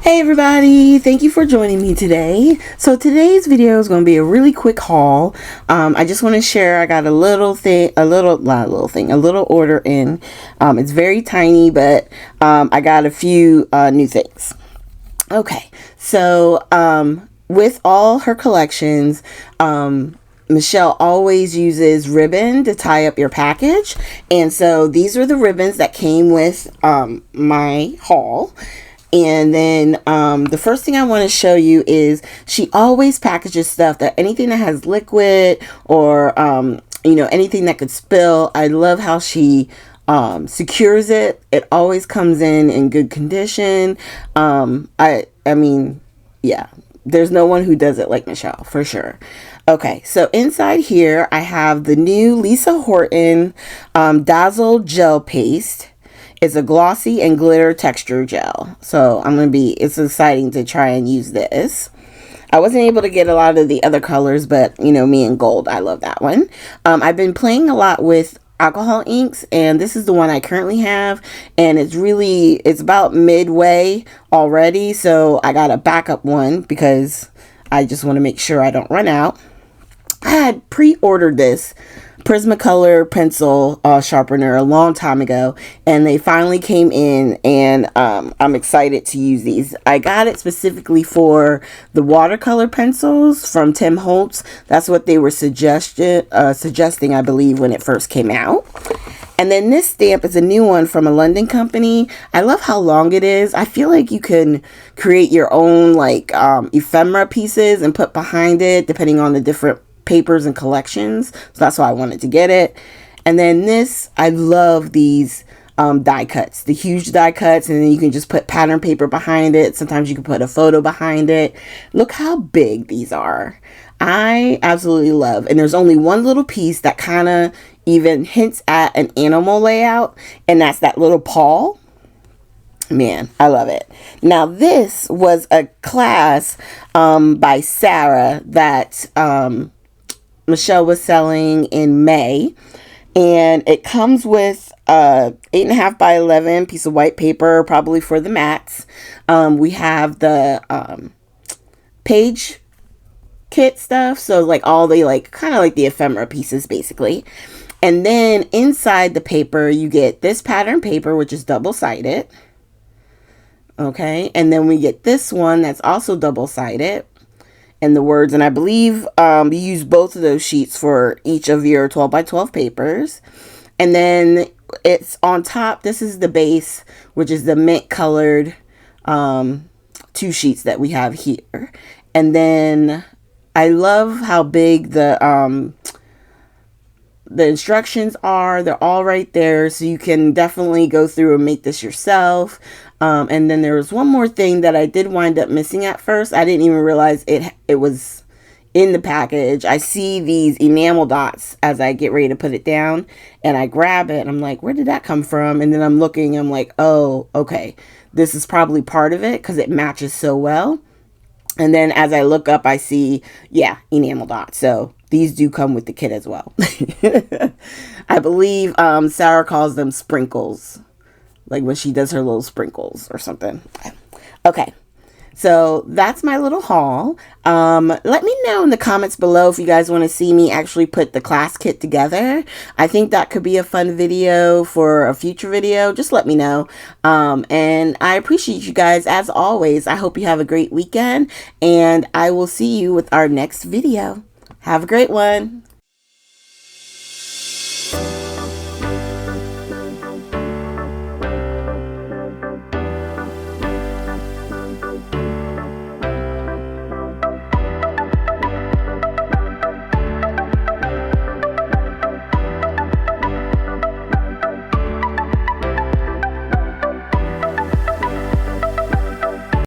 Hey everybody, thank you for joining me today. So today's video is going to be a really quick haul. I just want to share I got a little order in. It's very tiny, but I got a few new things. Okay, so with all her collections, Michelle always uses ribbon to tie up your package, and so these are the ribbons that came with my haul. And then the first thing I want to show you is she always packages stuff that anything that has liquid or anything that could spill. I love how she secures it. It always comes in good condition. I mean, yeah, there's no one who does it like Michelle, for sure. Okay, so inside here I have the new Lisa Horton Dazzle Gel Paste. It's a glossy and glitter texture gel. So it's exciting to try and use this. I wasn't able to get a lot of the other colors, but me and gold, I love that one. I've been playing a lot with alcohol inks, and this is the one I currently have, and it's about midway already, so I got a backup one because I just want to make sure I don't run out. I had pre-ordered this Prismacolor pencil sharpener a long time ago, and they finally came in, and I'm excited to use these. I got it specifically for the watercolor pencils from Tim Holtz. That's what they were suggesting, I believe, when it first came out. And then this stamp is a new one from a London company. I love how long it is. I feel like you can create your own ephemera pieces and put behind it depending on the different papers and collections, so that's why I wanted to get it. And then this, I love these die cuts, the huge die cuts, and then you can just put pattern paper behind it. Sometimes you can put a photo behind it. Look how big these are. I absolutely love, and there's only one little piece that kind of even hints at an animal layout, and that's that little paw. Man, I love it. Now this was a class by Sarah that Michelle was selling in May, and it comes with 8.5 by 11 piece of white paper, probably for the mats. We have the page kit stuff, so all the kind of like the ephemera pieces basically. And then inside the paper you get this pattern paper, which is double-sided. Okay, and then we get this one that's also double-sided, and the words, and I believe you use both of those sheets for each of your 12 by 12 papers. And then it's on top, this is the base, which is the mint colored 2 sheets that we have here. And then I love how big the instructions are. They're all right there, so you can definitely go through and make this yourself. And then there was one more thing that I did wind up missing at first. I didn't even realize it was in the package. I see these enamel dots as I get ready to put it down, and I grab it and I'm like, where did that come from? And then I'm looking, I'm like, oh, okay, this is probably part of it because it matches so well. And then as I look up, I see, yeah, enamel dots. So these do come with the kit as well. I believe Sarah calls them sprinkles, like when she does her little sprinkles or something. Okay, so that's my little haul. Let me know in the comments below if you guys want to see me actually put the class kit together. I think that could be a fun video for a future video. Just let me know. And I appreciate you guys as always. I hope you have a great weekend, and I will see you with our next video. Have a great one.